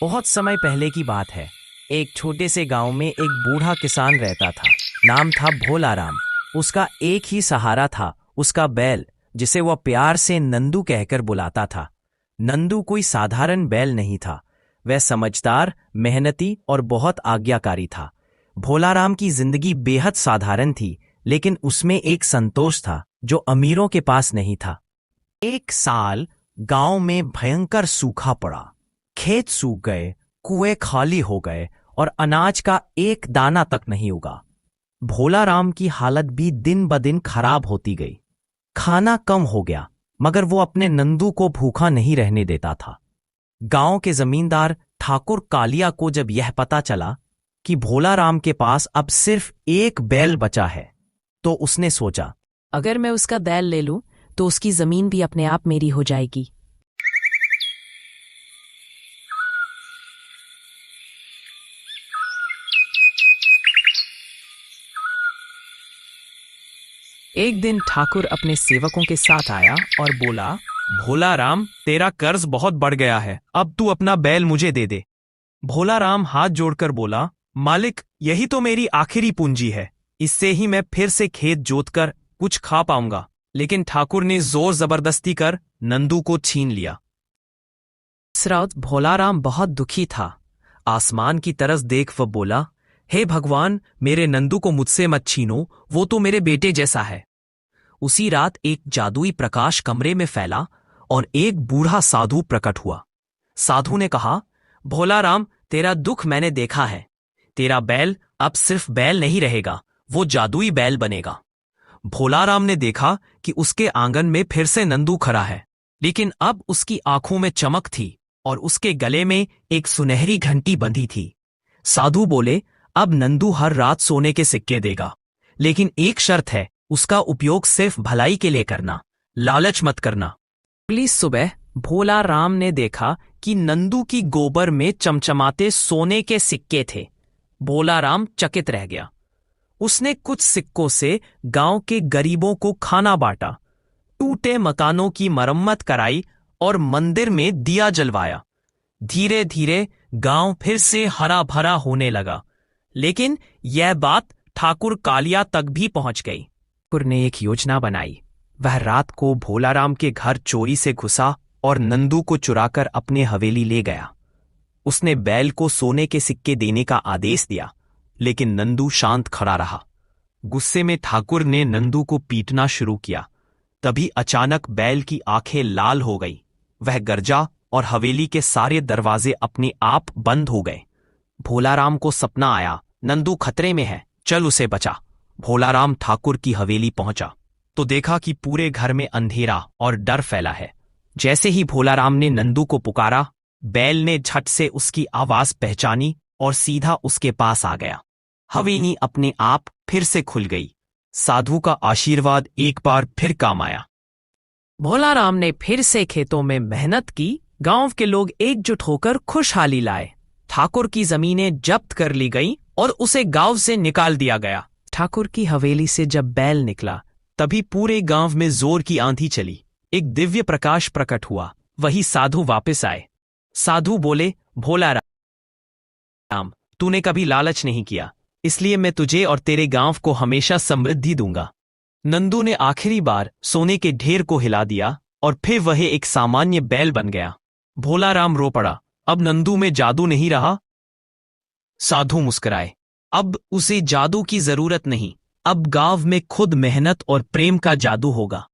बहुत समय पहले की बात है। एक छोटे से गांव में एक बूढ़ा किसान रहता था। नाम था भोलाराम। उसका एक ही सहारा था, उसका बैल, जिसे वह प्यार से नंदू कहकर बुलाता था। नंदू कोई साधारण बैल नहीं था। वह समझदार, मेहनती और बहुत आज्ञाकारी था। भोलाराम की जिंदगी बेहद साधारण थी, लेकिन उसमें एक संतोष था जो अमीरों के पास नहीं था। एक साल गांव में भयंकर सूखा पड़ा। खेत सूख गए, कुएं खाली हो गए और अनाज का एक दाना तक नहीं उगा। भोलाराम की हालत भी दिन ब दिन खराब होती गई। खाना कम हो गया, मगर वो अपने नंदू को भूखा नहीं रहने देता था। गांव के जमींदार ठाकुर कालिया को जब यह पता चला कि भोलाराम के पास अब सिर्फ एक बैल बचा है, तो उसने सोचा, अगर मैं उसका बैल ले लूं तो उसकी जमीन भी अपने आप मेरी हो जाएगी। एक दिन ठाकुर अपने सेवकों के साथ आया और बोला, भोलाराम, तेरा कर्ज बहुत बढ़ गया है, अब तू अपना बैल मुझे दे दे। भोलाराम हाथ जोड़कर बोला, मालिक, यही तो मेरी आखिरी पूंजी है, इससे ही मैं फिर से खेत जोतकर कुछ खा पाऊंगा। लेकिन ठाकुर ने जोर जबरदस्ती कर नंदू को छीन लिया। इस रात भोलाराम बहुत दुखी था। आसमान की तरफ देख वह बोला, हे भगवान, मेरे नंदू को मुझसे मत छीनो, वो तो मेरे बेटे जैसा है। उसी रात एक जादुई प्रकाश कमरे में फैला और एक बूढ़ा साधु प्रकट हुआ। साधु ने कहा, भोलाराम, तेरा दुख मैंने देखा है। तेरा बैल अब सिर्फ बैल नहीं रहेगा, वो जादुई बैल बनेगा। भोलाराम ने देखा कि उसके आंगन में फिर से नंदू खड़ा है, लेकिन अब उसकी आंखों में चमक थी और उसके गले में एक सुनहरी घंटी बंधी थी। साधु बोले, अब नंदू हर रात सोने के सिक्के देगा, लेकिन एक शर्त है, उसका उपयोग सिर्फ भलाई के लिए करना, लालच मत करना। अगली सुबह भोलाराम ने देखा कि नंदू की गोबर में चमचमाते सोने के सिक्के थे। भोलाराम चकित रह गया। उसने कुछ सिक्कों से गांव के गरीबों को खाना बांटा, टूटे मकानों की मरम्मत कराई और मंदिर में दिया जलवाया। धीरे धीरे गांव फिर से हरा भरा होने लगा। लेकिन यह बात ठाकुर कालिया तक भी पहुंच गई। ठाकुर ने एक योजना बनाई। वह रात को भोलाराम के घर चोरी से घुसा और नंदू को चुराकर अपने हवेली ले गया। उसने बैल को सोने के सिक्के देने का आदेश दिया, लेकिन नंदू शांत खड़ा रहा। गुस्से में ठाकुर ने नंदू को पीटना शुरू किया। तभी अचानक बैल की आंखें लाल हो गई। वह गरजा और हवेली के सारे दरवाजे अपने आप बंद हो गए। भोलाराम को सपना आया, नंदू खतरे में है, चल उसे बचा। भोलाराम ठाकुर की हवेली पहुंचा तो देखा कि पूरे घर में अंधेरा और डर फैला है। जैसे ही भोलाराम ने नंदू को पुकारा, बैल ने झट से उसकी आवाज पहचानी और सीधा उसके पास आ गया। हवेली अपने आप फिर से खुल गई। साधु का आशीर्वाद एक बार फिर काम आया। भोलाराम ने फिर से खेतों में मेहनत की। गांव के लोग एकजुट होकर खुशहाली लाए। ठाकुर की जमीनें जब्त कर ली गईं और उसे गांव से निकाल दिया गया। ठाकुर की हवेली से जब बैल निकला, तभी पूरे गांव में जोर की आंधी चली। एक दिव्य प्रकाश प्रकट हुआ। वही साधु वापस आए। साधु बोले, भोलाराम, तूने कभी लालच नहीं किया, इसलिए मैं तुझे और तेरे गांव को हमेशा समृद्धि दूंगा। नंदू ने आखिरी बार सोने के ढेर को हिला दिया और फिर वह एक सामान्य बैल बन गया। भोलाराम रो पड़ा, अब नंदू में जादू नहीं रहा। साधु मुस्कुराए, अब उसे जादू की जरूरत नहीं, अब गांव में खुद मेहनत और प्रेम का जादू होगा।